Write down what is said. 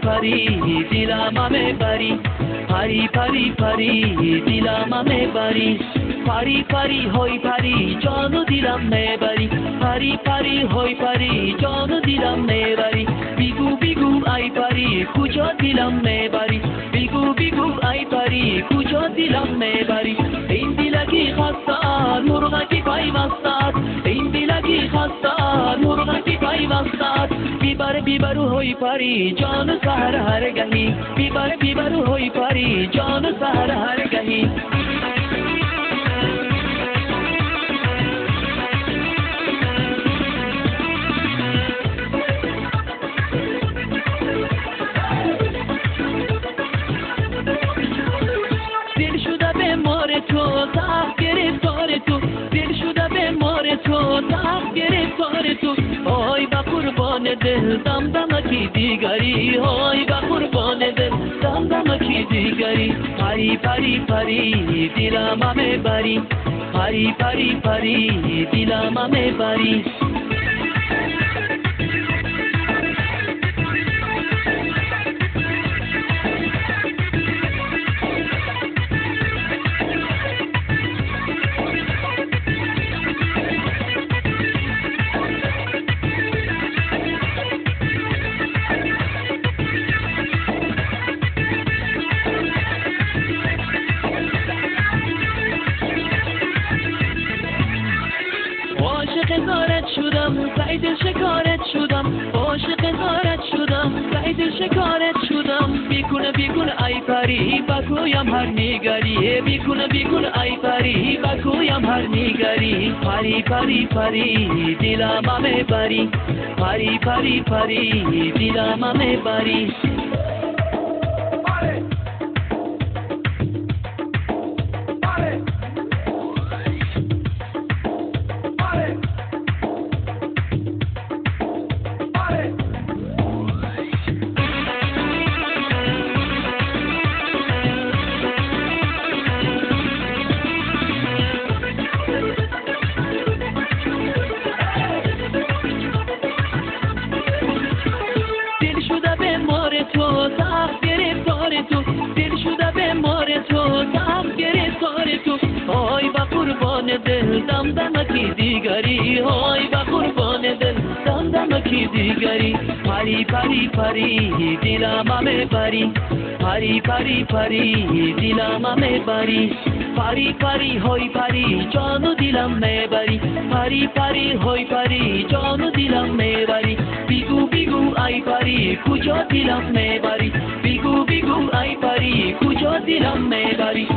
ফারি দিলাম আমি বাড়ি, ফারি ফারি ফারি দিলাম আমি বাড়ি, ফারি ফারি হই ফারি জন দিলাম মে বাড়ি, ফারি ফারি হই ফারি জন দিলাম মে বাড়ি, বিগু বিগু আই পারি কুচো দিলাম মে বাড়ি, বিগু বিগু আই পারি কুচো দিলাম মে বাড়ি, ইন্দি লাগি খাস্তা নুরগা কি পাই মাস্তাত, ইন্দি লাগি খাস্তা নুরগা কি পাই মাস্তাত, বিবার বিবারু হই পারি জন সাহার হার গহি, বিবার বিবারু হই পারি জন সাহার হার গহি। दिल दम दम की दिगरी होई बापुर बने दिल दम दम की दिगरी, फारी फारी फारी दिलाम आमे बारी, फारी फारी फारी दिलाम आमे बारी। غارت شدم قید شکارت شدم، عاشق غارت شدم قید شکارت شدم، بیکونه بیکونه ای پری بکویم هر نگاری، بیکونه بیکونه ای پری بکویم هر نگاری، پری پری پری دلم همه بری، پری پری پری دلم همه بری. दिल दम दम की दिगरी होई बापुर बने दिल दम दम की दिगरी, फारी फारी फारी दिलाम आमे बारी, फारी फारी फारी दिलाम आमे बारी, फारी फारी होई फारी जन दिलाम मे बारी, फारी फारी होई फारी जन दिलाम मे बारी, बिगु बिगु आई पारी कुचो दिलाम मे बारी, बिगु बिगु आई पारी कुचो दिलाम मे बारी।